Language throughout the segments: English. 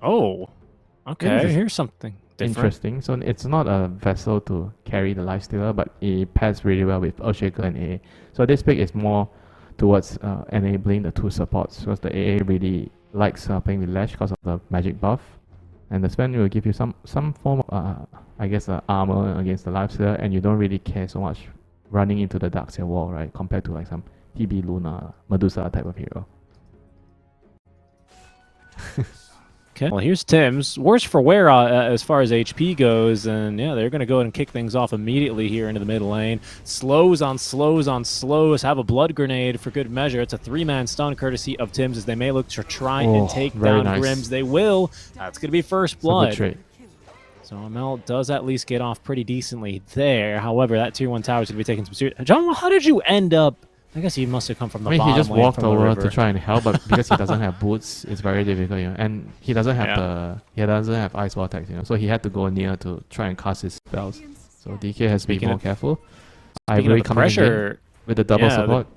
Oh, okay. Here's something different. Interesting. So it's not a vessel to carry the lifestealer, but it pairs really well with Earthshaker and AA. So this pick is more towards enabling the two supports, because the AA really likes playing with Lash because of the magic buff, and the Sven will give you some form of I guess armor against the lifestealer, and you don't really care so much running into the Darkseer wall, right? Compared to like some TB Luna, Medusa type of hero. Okay, well here's Tim's. Worse for wear as far as HP goes, and yeah, they're going to go ahead and kick things off immediately here into the mid lane. Slows on slows on slows, have a blood grenade for good measure. It's a 3-man stun courtesy of Tim's as they may look to try and take down Grims. They will. That's going to be first blood. So ML does at least get off pretty decently there. However, that tier 1 tower is going to be taking some serious... John, how did you end up... I guess he must have come from the bottom. He just walked over to try and help, but because he doesn't have boots, it's very difficult, you know. And he doesn't have ice vortex, you know. So he had to go near to try and cast his spells. So DK has to be more careful. Ivory coming in with the double support.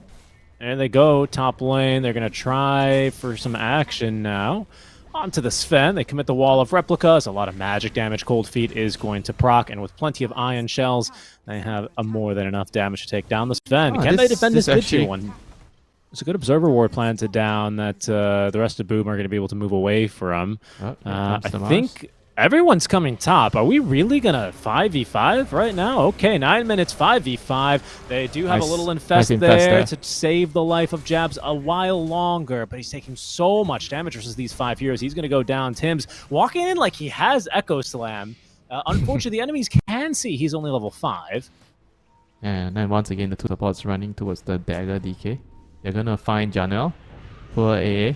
And they go top lane. They're gonna try for some action now. Onto the Sven, they commit the wall of replicas. A lot of magic damage. Cold Feet is going to proc, and with plenty of ion shells, they have a more than enough damage to take down the Sven. Can they defend this mid-tier one? It's a good observer ward planted down that the rest of Boom are going to be able to move away from. I think everyone's coming top. Are we really going to 5v5 right now? Okay, 9 minutes, 5v5. They do have a little infest there to save the life of Jabs a while longer, but he's taking so much damage versus these 5 heroes. He's going to go down. Tim's walking in like he has Echo Slam. Unfortunately, the enemies can see he's only level 5. And then once again, the two supports running towards the dagger DK. They're going to find Janelle. Poor AA.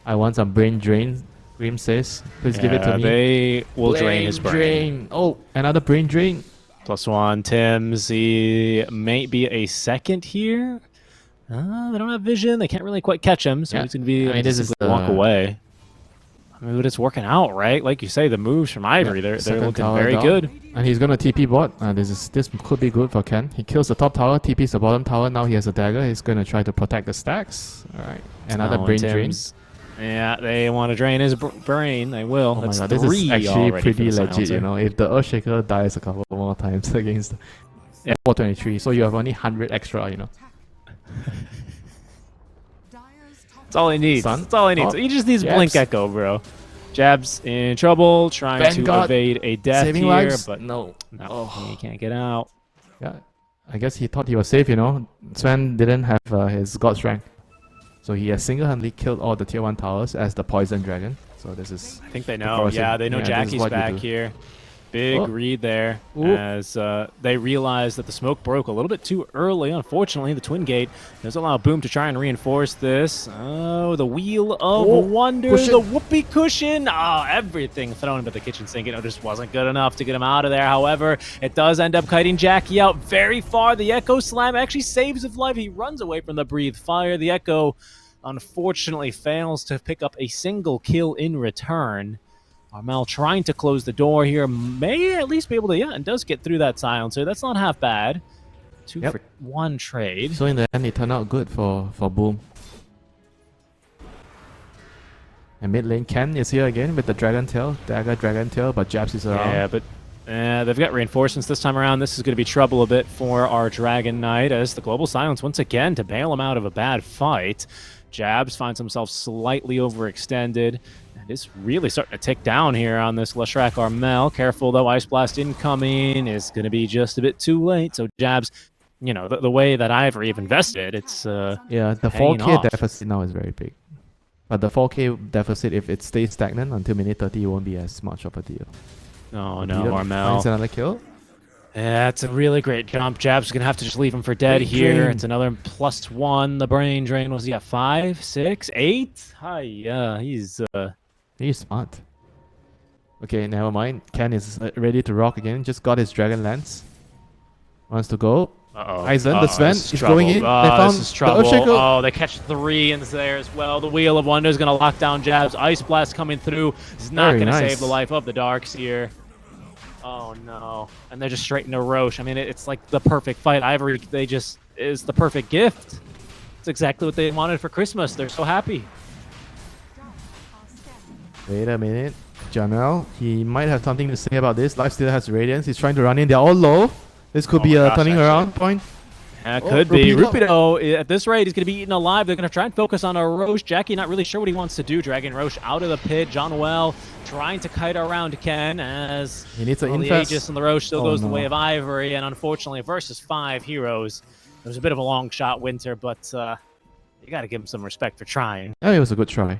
I want some brain drain. Grim says, please give it to me. They will drain his brain. Oh, another brain drain. +1, Tim's. He may be a second here. They don't have vision. They can't really quite catch him, so he's going to be walk away. I mean, but it's working out, right? Like you say, the moves from Ivory, they're looking very good. And he's going to TP bot. This could be good for Ken. He kills the top tower, TPs the bottom tower. Now he has a dagger. He's going to try to protect the stacks. All right, another brain drain. Yeah, they want to drain his brain. They will. Oh my god, this is actually pretty legit, you know. If the Earthshaker dies a couple more times against 423, so you have only 100 extra, you know. That's all he needs. That's all he needs. He just needs Blink Echo, bro. Jabs in trouble, trying to evade a death here, but no, he can't get out. Yeah, I guess he thought he was safe, you know. Sven didn't have his God's rank. So he has single-handedly killed all the tier 1 towers as the Poison Dragon. So this is... I think they know. Yeah, they know Jackie's back here. Big read there as they realize that the smoke broke a little bit too early. Unfortunately, the Twin Gate does allow Boom to try and reinforce this. Oh, the Wheel of Wonder, the Whoopee Cushion. Oh, everything thrown into the kitchen sink. It just wasn't good enough to get him out of there. However, it does end up kiting Jackie out very far. The Echo Slam actually saves his life. He runs away from the Breathe Fire. The Echo unfortunately fails to pick up a single kill in return. Armel trying to close the door here, may at least be able to, and does get through that silencer. That's not half bad. 2 for 1 trade. So in the end, it turned out good for Boom. And mid lane, Ken is here again with the Dragon Tail, Dagger Dragon Tail, but Jabs is around. Yeah, but they've got reinforcements this time around. This is going to be trouble a bit for our Dragon Knight as the Global Silence once again to bail him out of a bad fight. Jabs finds himself slightly overextended. And is really starting to tick down here on this Leshrac Armel. Careful though, Ice Blast incoming is going to be just a bit too late. So Jabs, you know, the way that Ivory have invested, it's yeah, the 4K deficit now is very big. But the 4K deficit, if it stays stagnant until minute 30, it won't be as much of a deal. Oh no, Armel finds another kill. Yeah, it's a really great jump. Jab's going to have to just leave him for dead here. It's another +1. The brain drain was, 5, 6, 8? Hi, yeah, he's smart. Okay, never mind. Ken is ready to rock again. Just got his Dragon Lance. Wants to go. Aizen, the Sven, is going in. They found this is trouble. Oh, they catch 3 in there as well. The Wheel of Wonder is going to lock down Jabs. Ice Blast coming through. Is not going to save the life of the Darks here. Oh no. And they're just straight into Roche. I mean, it's like the perfect fight. Ivory, is the perfect gift. It's exactly what they wanted for Christmas. They're so happy. Wait a minute. Janelle. He might have something to say about this. Lifestealer has Radiance. He's trying to run in. They're all low. This could be a turning around point. That could be. Rupido, at this rate, is going to be eaten alive. They're going to try and focus on a Roche. Jackie not really sure what he wants to do. Dragging Roche out of the pit. John Noel trying to kite around Ken as he needs an the Aegis and the Roche still goes the way of Ivory. And unfortunately, versus 5 heroes, it was a bit of a long shot, Winter, but you got to give him some respect for trying. Oh, it was a good try.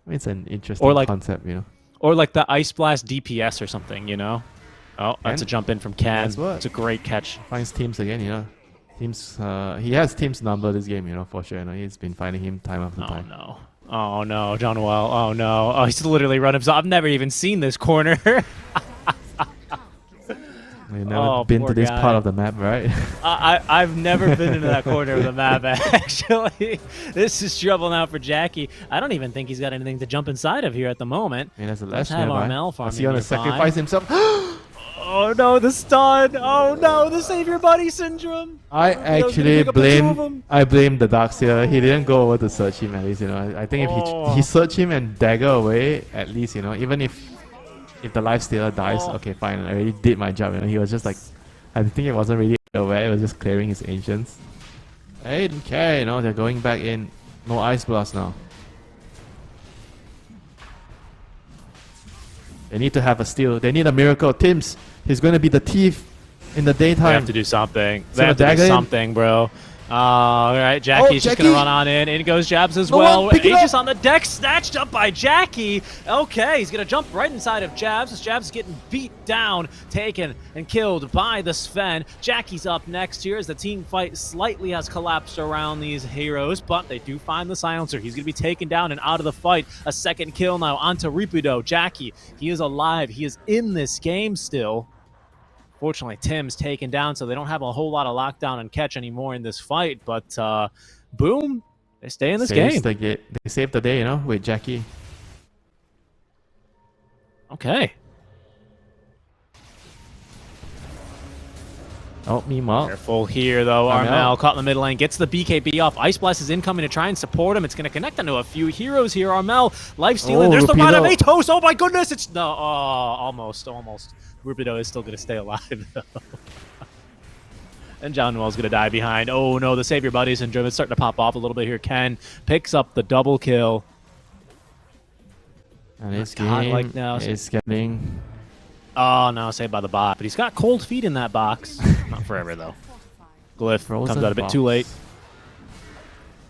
I mean, it's an interesting concept, you know. Or like the Ice Blast DPS or something, you know? Oh, that's a jump in from Ken. It's a great catch. Finds Teams again, you know. Teams, he has Teams number this game, you know, for sure. You know, he's been finding him time after time. No. Oh no, John Well. Oh no. Oh, he's literally run himself. I've never even seen this corner. You've never been to this part of the map, right? I've never been into that corner of the map, actually. This is trouble now for Jackie. I don't even think he's got anything to jump inside of here at the moment. I mean, there's a less Is he gonna sacrifice himself? Oh no, the stun! Oh no, the Savior Buddy syndrome! I actually blame the Darkseer. He didn't go over to search him at least, you know. I think if he search him and dagger away, at least, you know, even if the Lifestealer dies, okay, fine, I already did my job, you know. He was just like, I think he wasn't really aware, he was just clearing his ancients. I didn't care, you know, they're going back in. No Ice Blast now. They need to have a steal. They need a miracle. Tims, he's going to be the thief in the daytime. They have to do something. They have to do something, bro. All right, Jackie's just going to run on in. In goes Jabs as well. Aegis on the deck, snatched up by Jackie. Okay, he's going to jump right inside of Jabs as Jabs is getting beat down, taken and killed by the Sven. Jackie's up next here as the team fight slightly has collapsed around these heroes, but they do find the silencer. He's going to be taken down and out of the fight. A second kill now onto Ripudo. Jackie, he is alive. He is in this game still. Fortunately, Tim's taken down, so they don't have a whole lot of lockdown and catch anymore in this fight. But boom, they stay in this game. They saved the day, you know, with Jackie. Okay. Oh, meanwhile. Careful here, though. Armel caught in the middle lane, gets the BKB off. Ice Blast is incoming to try and support him. It's going to connect onto a few heroes here. Armel, life stealing. There's the run of Atos. Oh my goodness. It's no, almost. Rupido is still going to stay alive, though. And John Noel's going to die behind. Oh no, the Savior Buddy syndrome is starting to pop off a little bit here. Ken picks up the double kill. And it's getting... Oh no, saved by the bot. But he's got cold feet in that box. Not forever, though. Glyph comes out a bit too late.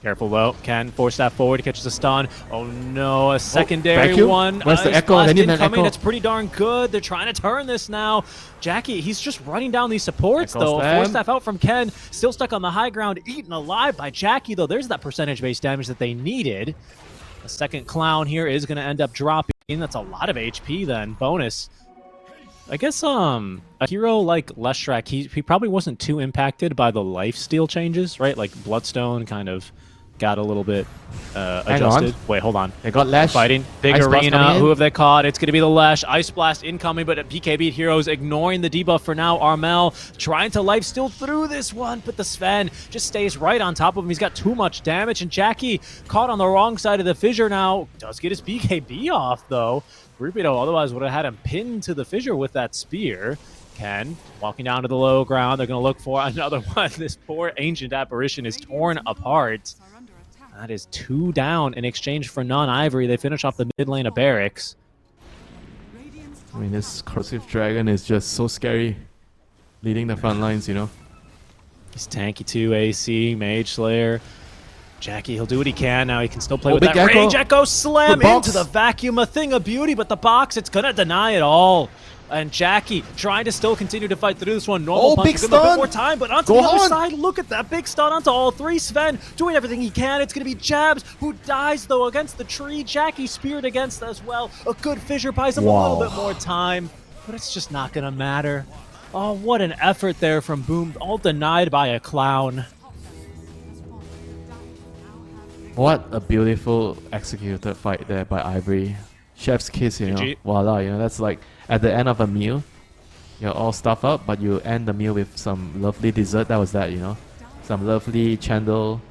Careful, though. Ken force that forward, catches a stun. Oh no, a secondary one. Where's the echo? They need an echo. It's pretty darn good. They're trying to turn this now. Jackie, he's just running down these supports, though. Force staff out from Ken. Still stuck on the high ground, eaten alive by Jackie, though. There's that percentage-based damage that they needed. A second clown here is going to end up dropping. That's a lot of HP then. Bonus. I guess a hero like Leshrac, he probably wasn't too impacted by the lifesteal changes, right? Like Bloodstone kind of got a little bit adjusted. Wait, hold on. They got Lesh. Fighting. Big arena. Who have they caught? It's going to be the Lesh. Ice Blast incoming, but BKB heroes ignoring the debuff for now. Armel trying to lifesteal through this one, but the Sven just stays right on top of him. He's got too much damage, and Jackie caught on the wrong side of the fissure now. Does get his BKB off, though. Rupido otherwise would have had him pinned to the fissure with that spear. Ken walking down to the low ground. They're going to look for another one. This poor ancient apparition is torn apart. That is 2 down in exchange for none. Ivory, they finish off the mid lane of Barracks. I mean, this Corrosive Dragon is just so scary, leading the front lines, you know. He's tanky too, AC, Mage Slayer. Jackie, he'll do what he can. Now he can still play with that Rage Echo slam into the vacuum. A thing of beauty, but the box, it's going to deny it all. And Jackie trying to still continue to fight through this one. Normal punch, give him a bit more time, but onto the other side, look at that big stun onto all three. Sven doing everything he can. It's going to be Jabs who dies, though, against the tree. Jackie speared against as well. A good fissure buys him a little bit more time, but it's just not going to matter. Oh, what an effort there from Boom, all denied by a clown. What a beautiful executed fight there by Ivory. Chef's kiss, you know. Voila, you know, that's like at the end of a meal. You're all stuffed up, but you end the meal with some lovely dessert. That was that, you know. Some lovely chandel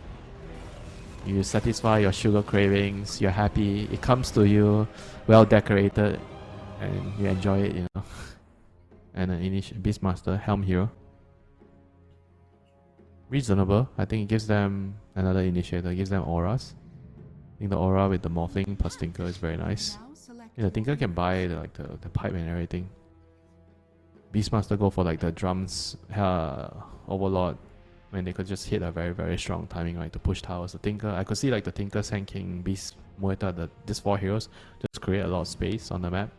You satisfy your sugar cravings, you're happy, it comes to you, well decorated, and you enjoy it, you know. And an Beastmaster, Helm Hero. Reasonable. I think it gives them another initiator, it gives them auras. I think the aura with the Morphling plus Tinker is very nice. Yeah, the Tinker can buy the pipe and everything. Beastmaster go for like the drums, Overlord, when they could just hit a very, very strong timing, right, to push towers. The Tinker, I could see like the Tinker, Sand King, Beast, Muerta, these 4 heroes just create a lot of space on the map.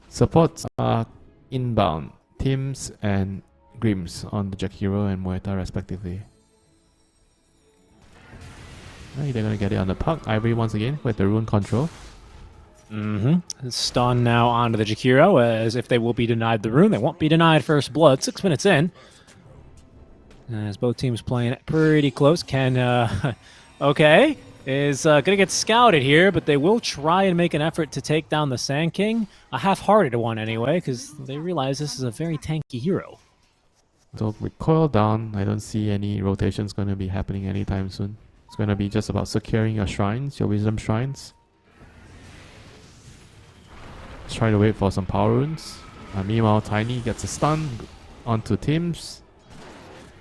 Supports are inbound, Tims and Grims on the Jack Hero and Muerta respectively. Right, they're gonna get it on the puck. Ivory once again with the rune control. Stun now onto the Jakiro, as if they will be denied the rune. They won't be denied first blood. 6 minutes in. As both teams playing pretty close. Ken, okay, is going to get scouted here, but they will try and make an effort to take down the Sand King. A half-hearted one anyway, because they realize this is a very tanky hero. So recoil down, I don't see any rotations going to be happening anytime soon. It's going to be just about securing your shrines, your wisdom shrines. Let's try to wait for some power runes. Meanwhile, Tiny gets a stun onto Tims.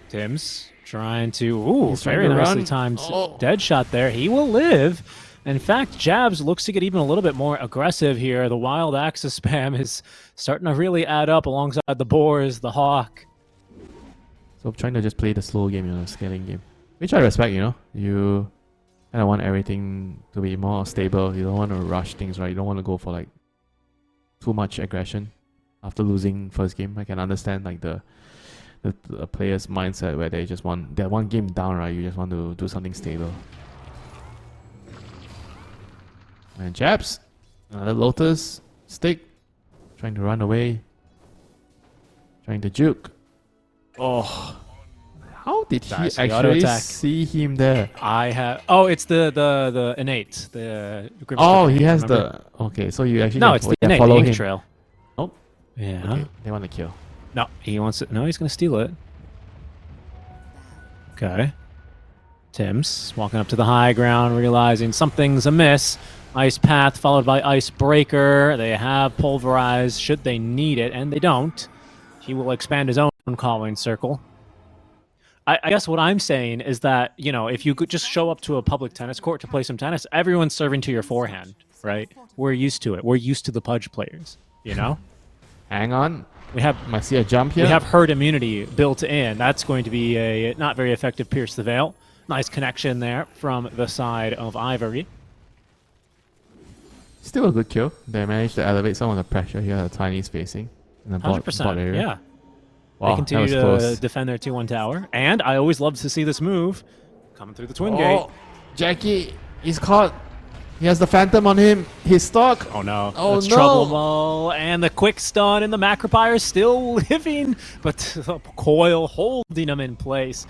Tims trying to, ooh, He's very trying to nicely run. timed Oh. dead shot there. He will live. In fact, Jabs looks to get even a little bit more aggressive here. The wild axis spam is starting to really add up alongside the boars, the hawk. So trying to just play the slow game, you know, scaling game. Which I respect, you know. You kind of want everything to be more stable. You don't want to rush things, right? You don't want to go for like too much aggression after losing first game. I can understand like the player's mindset where they just want that one game down, right? You just want to do something stable. And Jabs, another Lotus stick, trying to run away, trying to juke. Oh, how did he Nice, the auto actually attack. see him there? I have, oh, it's the innate, the Grim Oh, Strip he has remember? the, okay, so you actually No, can it's the yeah, innate, the follow ink him. trail. Oh, Yeah. okay, they want to kill. No, he wants it. No, he's going to steal it. Okay. Tims walking up to the high ground, realizing something's amiss. Ice Path followed by Ice Breaker. They have Pulverize should they need it, and they don't. He will expand his own calling circle. I guess what I'm saying is that, you know, if you could just show up to a public tennis court to play some tennis, everyone's serving to your forehand, right? We're used to it. We're used to the pudge players, you know? Hang on, We have might see a jump here. We have herd immunity built in. That's going to be a not very effective Pierce the Veil. Nice connection there from the side of Ivory. Still a good kill. They managed to elevate some of the pressure here that Tiny's facing in the bot 100%. area. Yeah. Wow, They continue that was to close. defend their 2-1 tower. And I always love to see this move coming through the twin gate. Jackie, he's caught. He has the Phantom on him. He's stuck. Oh no. Oh, That's no. trouble, Mo. And the quick stun, and the Macropyre is still living, but the coil holding him in place.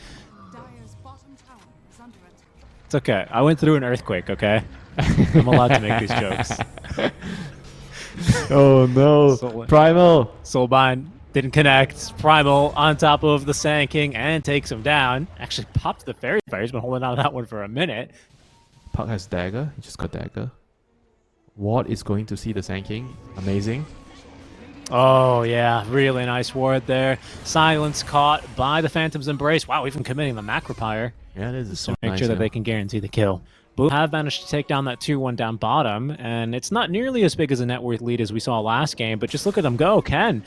Dire's bottom tower is under attack. It's okay. I went through an earthquake, okay? I'm allowed to make these jokes. Oh no. So- Primal. Soulbind didn't connect. Primal on top of the Sand King and takes him down. Actually popped the Fairy Fire. He's been holding on to that one for a minute. Puck has dagger. He just got dagger. Ward is going to see the Sand King. Amazing. Oh, yeah. Really nice ward there. Silence caught by the Phantom's Embrace. Wow, even committing the Macropyre. Yeah, this is so Make nice. sure that yeah. they can guarantee the kill. Blue have managed to take down that 2-1 down bottom, and it's not nearly as big as a net worth lead as we saw last game, but just look at them go. Ken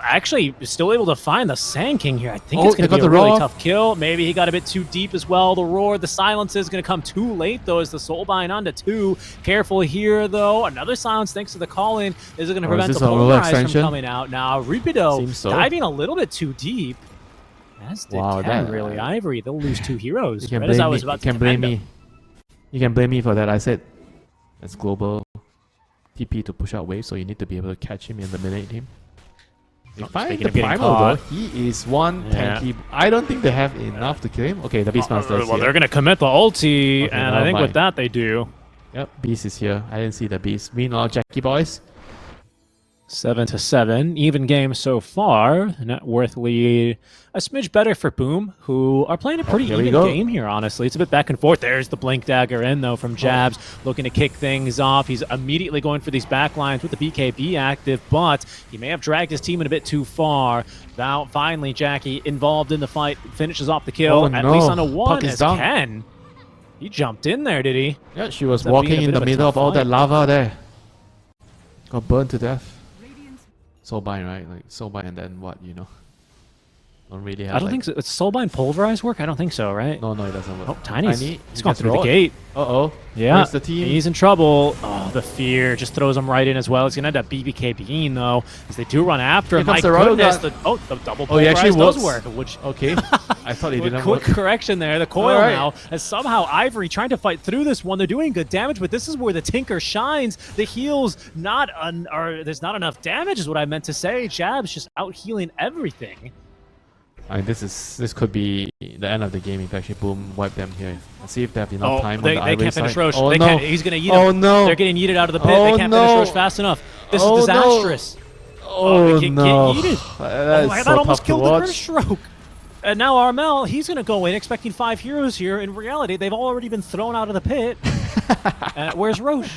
actually still able to find the Sand King here. I think Oh, it's going they to be got a the really roar. tough kill. Maybe he got a bit too deep as well. The roar, the silence is going to come too late, though, as the Soulbind onto 2. Careful here, though. Another silence thanks to the call-in. Is it going to Oh, prevent is the this a roll Polarize from extension? coming out? Now, Rupido Seems so. diving a little bit too deep. As did Wow, Ken, that- really. Ivory, they'll lose 2 heroes. You can Right as blame I me. was You about to can blame defend me. him. You can blame me for that. I said it's global TP to push out waves, so you need to be able to catch him and eliminate him. They Oh, find speaking the of getting Primal though. caught. He is one Yeah. tanky. I don't think they have enough to kill him. Okay, the Beastmaster is Well, here. they're going to commit the ulti, Okay, and I never think with mind. that they do. Yep, Beast is here. I didn't see the Beast. Meanwhile, Jackie boys. 7-7, even game so far. Net worth lead a smidge better for Boom, who are playing a pretty Here we even go. game here, honestly. It's a bit back and forth. There's the Blink Dagger in, though, from Jabs, looking to kick things off. He's immediately going for these backlines with the BKB active, but he may have dragged his team in a bit too far. Now, finally, Jackie involved in the fight, finishes off the kill, Oh, at no. least on a Puck one, is as down. Ken. He jumped in there, did he? Yeah, she was That being walking a in bit the of a middle tough of all that fight. lava there. Got burned to death. Radiant Soulbind, right? Like Soulbind and then what, you know? Don't really have I don't like, think so. It's Soulbind pulverized work? I don't think so, right? No, it doesn't work. Oh, Tiny's Tiny, he's you gone can through the throw it. gate. Uh-oh. Yeah, Where's the team? he's in trouble. Oh, the fear just throws him right in as well. It's gonna end up BBKBing though, as they do run after him. Here comes My the road goodness, gun. the double Oh, he actually pulverize does works. work. Which Okay. I thought it didn't quick work. correction there. The coil Alright. now, as somehow Ivory trying to fight through this one. They're doing good damage, but this is where the Tinker shines. The heals or there's not enough damage, is what I meant to say. Jab's just out healing everything. I mean, this could be the end of the game if actually Boom wipe them here. Let's see if they have enough Oh, time they on the Ivory can't finish side. Roche. Oh They no! can't, he's gonna eat Oh him. no! They're getting yeeted out of the pit. Oh, They can't no. finish Roche fast enough. This Oh, is no. disastrous. Oh they get no! yeeted. That's Oh my God, so that almost tough to killed the watch. first stroke. And now Armel, he's going to go in expecting 5 heroes here. In reality, they've already been thrown out of the pit. Where's Roche?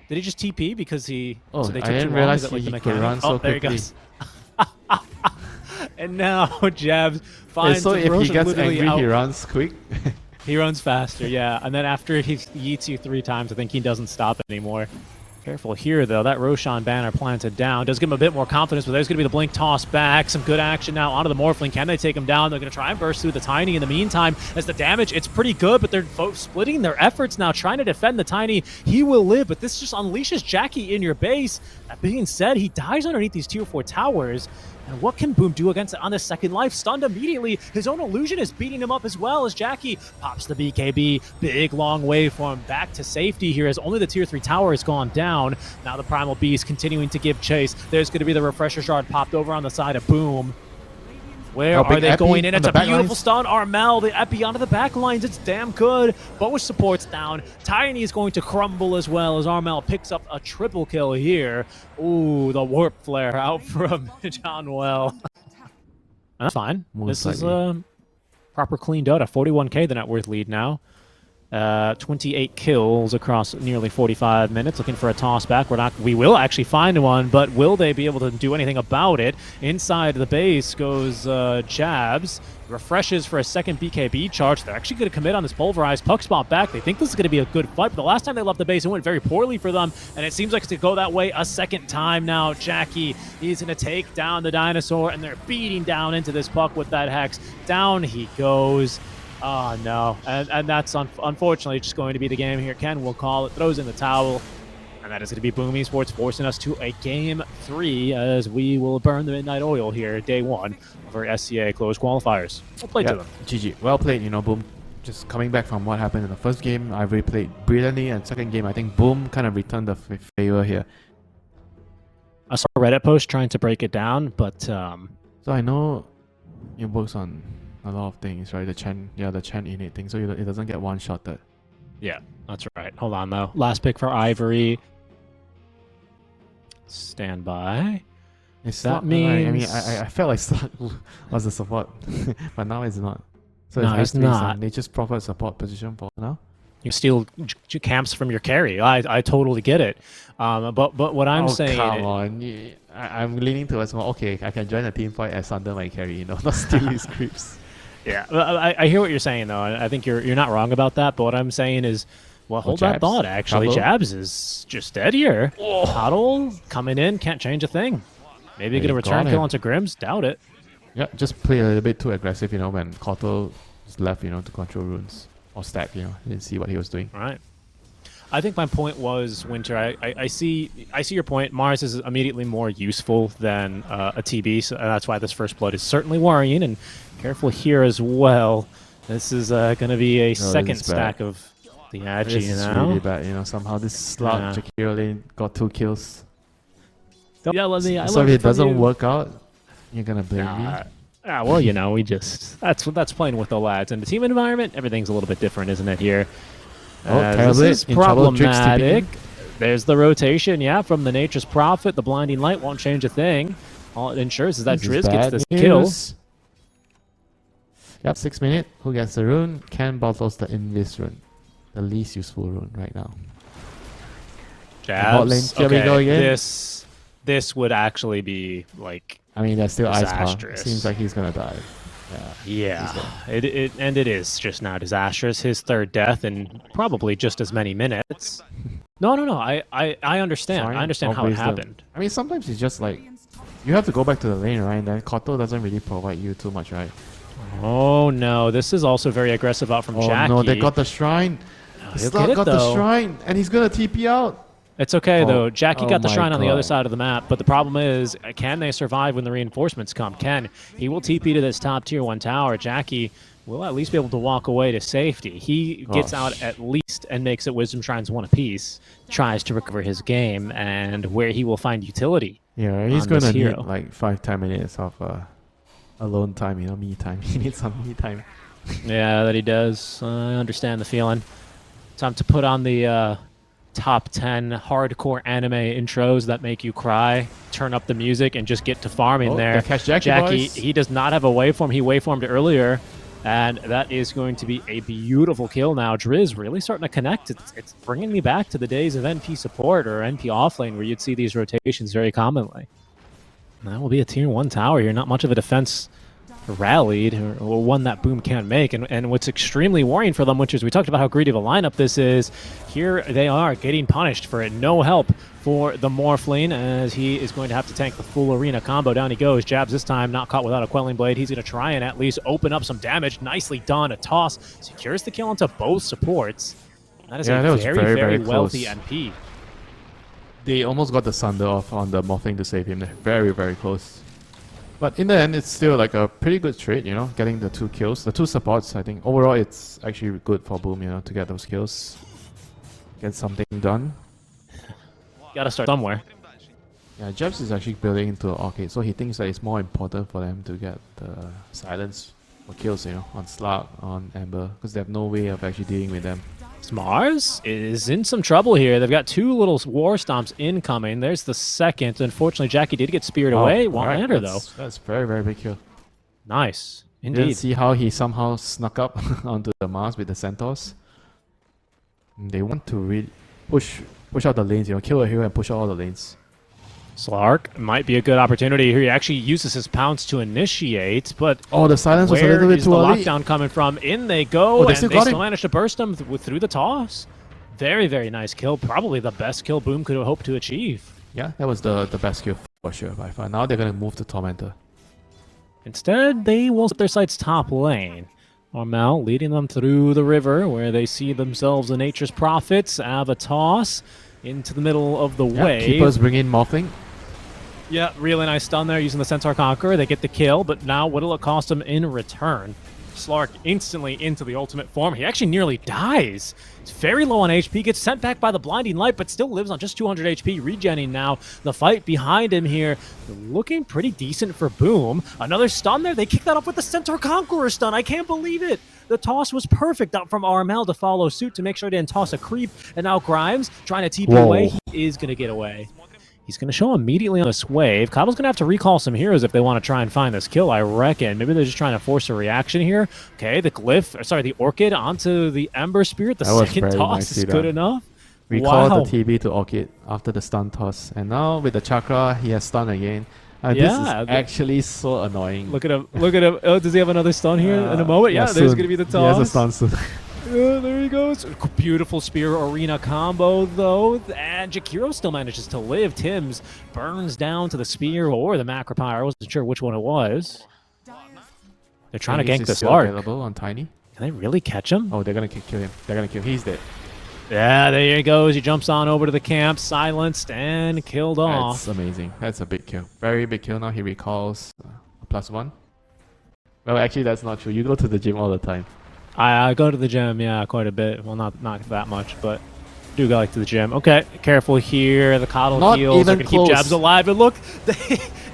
Did he just TP because he... Oh, so they I took too didn't long? realize Is it like he the could mechanic? run so there he quickly. goes. And now Jabs finds So if Roche he gets literally angry, out. he runs quick. He runs faster, yeah. And then after he yeets you 3 times, I think he doesn't stop anymore. Careful here, though. That Roshan banner planted down does give him a bit more confidence, but there's going to be the blink toss back. Some good action now onto the Morphling. Can they take him down? They're going to try and burst through the Tiny in the meantime. As the damage, it's pretty good, but they're splitting their efforts now, trying to defend the Tiny. He will live, but this just unleashes Jackie in your base. That being said, he dies underneath these tier 4 towers. And what can Boom do against it on this second life? Stunned immediately. His own illusion is beating him up as well as Jackie pops the BKB. Big long wave for him back to safety here as only the tier 3 tower has gone down. Now the Primal Beast continuing to give chase. There's going to be the Refresher Shard popped over on the side of Boom. Where Oh, are big they Epi going in? on It's the a back beautiful lines. stun. Armel, the Epi onto the back lines. It's damn good. But with supports down, Tiny is going to crumble as well as Armel picks up a triple kill here. Ooh, the Warp Flare out from John Well. That's fine. Most This is likely. proper clean Dota. 41k the net worth lead now. 28 kills across nearly 45 minutes. Looking for a toss back. We will actually find one, but will they be able to do anything about it? Inside the base goes Jabs. Refreshes for a second BKB charge. They're actually going to commit on this pulverized puck spot back. They think this is going to be a good fight, but the last time they left the base, it went very poorly for them, and it seems like it's going to go that way a second time now. Jackie, he's going to take down the dinosaur, and they're beating down into this puck with that Hex. Down he goes. Oh, no. And that's unfortunately just going to be the game here. Ken will call it, throws in the towel. And that is going to be Boom Esports forcing us to a Game 3 as we will burn the midnight oil here, day 1 of our SCA closed qualifiers. We'll play to them. GG. Well played, Boom. Just coming back from what happened in the first game, Ivory played brilliantly, and second game, I think Boom kind of returned the favor here. I saw a Reddit post trying to break it down, but So I know it works on a lot of things, right? The Chen innate thing, so it doesn't get one-shotted. yeah, that's right. Hold on, though. Last pick for Ivory. Stand by. It's That not, I mean, means- I felt like Slug was the support, but now it's not. So No, it has it's to be not. some nature's proper support position for now. You steal camps from your carry. I totally get it. But what I'm saying... come on. I'm leaning towards more, okay, I can join a team fight as under my carry, not steal his creeps. Yeah, I hear what you're saying, though. I think you're not wrong about that. But what I'm saying is, well, hold that Jabs? thought. Actually, Trouble? Jabs is just dead here. Huddle coming in, can't change a thing. Maybe get a They return got kill him. onto Grims. Doubt it. Yeah, just play a little bit too aggressive, when Kotal is left, to control runes. Or stack, didn't see what he was doing. Right. I think my point was, Winter. I see your point. Mars is immediately more useful than a TB, so that's why this first blood is certainly worrying. And careful here as well. This is going to be a second is bad. stack of the Agi This is now. really bad, somehow this slug, Yeah. Jakiro Lane got 2 kills. Yeah, let me. I So if learned it from doesn't you. work out, you're gonna blame me? Well, we just that's playing with the lads in the team environment. Everything's a little bit different, isn't it? Here, Oh, this terribly is in trouble. Drake stepping problematic. in. There's the rotation, yeah, from the Nature's Prophet. The Blinding Light won't change a thing. All it ensures is that This is Driz gets bad this news. kill. Yep, 6 minutes. Who gets the rune? Ken bottles the Invis rune. The least useful rune right now. Bot lane, Jabs. here we go Okay, again. this would actually be like I mean, there's still ice power. disastrous. Seems like he's gonna die. Yeah, it is just now disastrous. His third death in probably just as many minutes. No. I understand. Sorry, I understand how it wisdom. happened. I mean, sometimes it's just like you have to go back to the lane, right? And then Koto doesn't really provide you too much, right? Oh no, this is also very aggressive out from Oh Jackie. no, they got the shrine. he'll Slug get it, got the though. shrine, and he's gonna TP out. It's okay, Oh, though. Jackie oh got the my shrine on the other God. side of the map, but the problem is, can they survive when the reinforcements come? He will TP to this top tier 1 tower. Jackie will at least be able to walk away to safety. He gets out at least and makes it Wisdom Shrines 1 apiece, tries to recover his game, and where he will find utility. Yeah, he's on this gonna need hero. like 5-10 minutes of alone time, me time. He needs some me time. Yeah, that he does. I understand the feeling. Time to put on the top 10 hardcore anime intros that make you cry, turn up the music, and just get to farming Oh, there. they catch Jackie, boys. He does not have a waveform. He waveformed earlier, and that is going to be a beautiful kill now. Driz really starting to connect. It's bringing me back to the days of NP support or NP offlane where you'd see these rotations very commonly. That will be a tier 1 tower here. Not much of a defense rallied, or one that Boom can't make. And what's extremely worrying for them, which is we talked about how greedy of a lineup this is, here they are getting punished for it. No help for the Morphling, as he is going to have to tank the full arena combo. Down he goes. Jabs this time not caught without a Quelling Blade. He's going to try and at least open up some damage. Nicely done. A toss secures the kill onto both supports. That is Yeah, a that was very, very, very very wealthy close. NP. They almost got the Sunder off on the Morphling to save him. They're very, very close. But in the end, it's still like a pretty good trade, you know, getting the 2 kills. The 2 supports, I think, overall, it's actually good for Boom, you know, to get those kills. Get something done. Gotta start somewhere. Yeah, Jebs is actually building into an arcade, so he thinks that it's more important for them to get the silence for kills, you know, on Slug, on Amber, because they have no way of actually dealing with them. Mars is in some trouble here. They've got 2 little war stomps incoming. There's the second. Unfortunately, Jackie did get speared away. Won't land her, though. That's very, very big kill. Nice. Didn't Indeed. see how he somehow snuck up onto the Mars with the Centaurs. They want to push out the lanes, you know, kill a hero and push out all the lanes. Slark might be a good opportunity here. He actually uses his pounce to initiate, but Oh, the silence was a where little bit is too the early. lockdown coming from? In they go, Oh, they and still they got still him. managed to burst him through the toss. Very, very nice kill. Probably the best kill Boom could have hoped to achieve. Yeah, that was the best kill for sure by far. Now they're gonna move to Tormentor. Instead, they will set their sights top lane. Armel leading them through the river, where they see themselves the Nature's Prophets. Have a toss into the middle of the Yeah, wave. Keepers bring in Morphling. Yeah, really nice stun there using the Centaur Conqueror. They get the kill, but now what'll it cost them in return? Slark instantly into the ultimate form. He actually nearly dies. He's very low on HP, gets sent back by the Blinding Light, but still lives on just 200 HP, regenning now. The fight behind him here, looking pretty decent for Boom. Another stun there. They kick that up with the Centaur Conqueror stun. I can't believe it. The toss was perfect up from RML to follow suit to make sure they didn't toss a creep. And now Grimes trying to TP Whoa. away. He is going to get away. He's going to show immediately on this wave. Coddle's going to have to recall some heroes if they want to try and find this kill, I reckon. Maybe they're just trying to force a reaction here. Okay, the the Orchid onto the Ember Spirit. The That was second very toss nicely is good done. enough. Recall Wow. the TB to Orchid after the stun toss. And now with the Chakra, he has stun again. This Yeah, is actually so annoying. Look at him. Look at him. Oh, does he have another stun here in a moment? Yeah, there's soon. going to be the He toss. has a stun soon. There he goes. Beautiful spear arena combo, though. And Jakiro still manages to live. Tim's burns down to the spear or the Macropyre. I wasn't sure which one it was. They're trying to Is gank he this still Lark. available on Tiny? Can they really catch him? Oh, they're gonna kill him. They're gonna kill him. He's dead. Yeah, there he goes. He jumps on over to the camp, silenced and killed off. That's amazing. That's a big kill. Very big kill now. He recalls a +1. Well, actually, that's not true. You go to the gym all the time. I go to the gym, yeah, quite a bit. Well, not that much, but do go like to the gym. Okay, careful here. The Coddle Not heals are even going to keep close. Jabs alive. And look,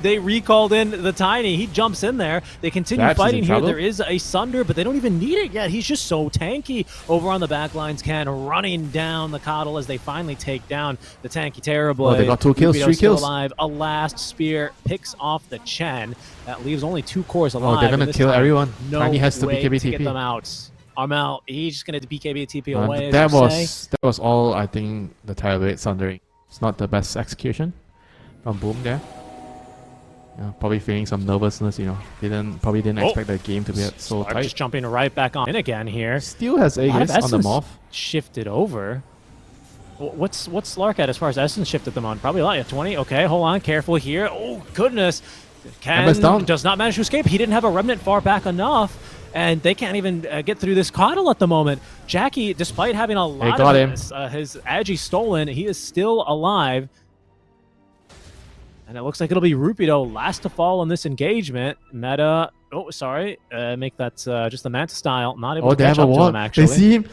They recalled in the Tiny. He jumps in there. They continue Jax is in fighting here. trouble. There is a Sunder, but they don't even need it yet. He's just so tanky. Over on the back lines, Ken running down the Coddle as they finally take down the tanky Terrorblade. Oh, they got 2 kills, Rubido's 3 still kills. alive. A last spear picks off the Chen. That leaves only 2 cores alive. Oh, they're gonna and this kill time, everyone. No Tiny has to way BKB to get TP. them out. Armel, he's just gonna BKB TP away. That as you say. was all. I think the Terrorblade sundering. It's not the best execution from Boom there. Yeah, probably feeling some nervousness. Probably didn't expect the game to be so Slark tight. just jumping right back on in again here. Still has A lot of Aegis on the Essence morph. shifted over. What's Slark at as far as Essence shifted them on? Probably a lot. Yeah, 20. Okay, hold on. Careful here. Oh, goodness. Ember's down. Does not manage to escape. He didn't have a Remnant far back enough, and they can't even get through this Coddle at the moment. Jackie, despite having a lot got of him. his Agi stolen, he is still alive. And it looks like it'll be Rupido last to fall in this engagement. Meta, oh, sorry. Make that just the Manta style. Not able Oh, to they catch have a up to wall. him, actually. They see him.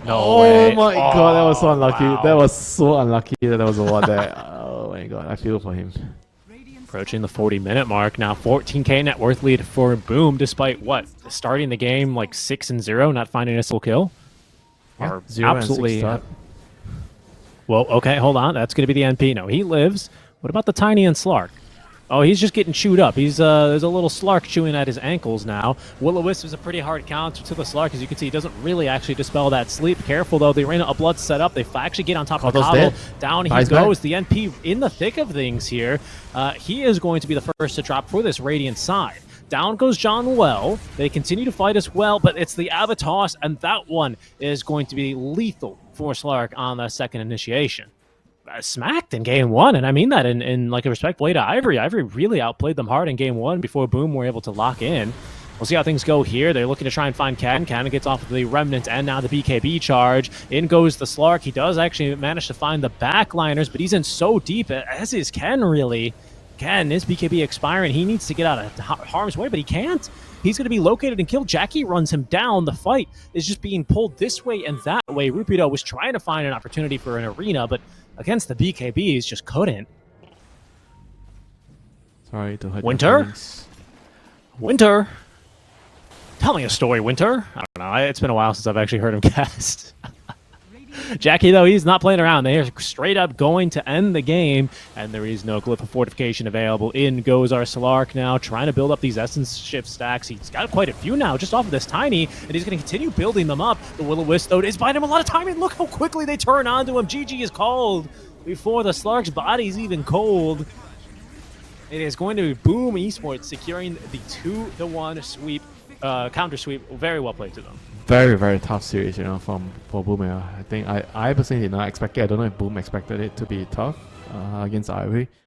No Oh way. my god, that was so unlucky. wow. That was so unlucky that there was a wall there. Oh my god, I feel for him. Approaching the 40-minute mark now. 14k net worth lead for Boom, despite what? Starting the game like 6-0, not finding a single kill? Yeah, Are 0 and 6 absolutely. start. Well, okay, hold on. That's going to be the NP. No, he lives. What about the Tiny and Slark? Oh, he's just getting chewed up. There's a little Slark chewing at his ankles now. Will-O-Wisp is a pretty hard counter to the Slark. As you can see, he doesn't really actually dispel that sleep. Careful, though. The Arena of Blood set up. They actually get on top of the Coddle's Coddle. dead. Down he Nice goes. back. The NP in the thick of things here. He is going to be the first to drop for this Radiant side. Down goes John Well. They continue to fight as well, but it's the Avatos, and that one is going to be lethal for Slark on the second initiation. Smacked in game 1, and I mean that in like a respectful way to Ivory. Ivory really outplayed them hard in game 1 before Boom were able to lock in. We'll see how things go here. They're looking to try and find Cannon. Cannon gets off of the Remnant and now the BKB charge. In goes the Slark. He does actually manage to find the backliners, but he's in so deep, as is Ken really. Ken, his BKB expiring. He needs to get out of harm's way, but he can't. He's going to be located and killed. Jackie runs him down. The fight is just being pulled this way and that way. Rupido was trying to find an opportunity for an arena, but against the BKBs just couldn't. Sorry to hurt Winter? your feelings. Winter. Tell me a story, Winter. I don't know. It's been a while since I've actually heard him cast. Jackie, though, he's not playing around. They are straight up going to end the game, and there is no Glyph of Fortification available. In goes our Slark now, trying to build up these Essence Shift stacks. He's got quite a few now, just off of this Tiny, and he's going to continue building them up. The Will-O-Wisp, though, is buying him a lot of time, and look how quickly they turn onto him. GG is called before the Slark's body's even cold. It is going to be Boom Esports securing the 2-1 sweep, counter sweep. Very well played to them. Very, very tough series, for Boom. I think I personally did not expect it. I don't know if Boom expected it to be tough against Ivory.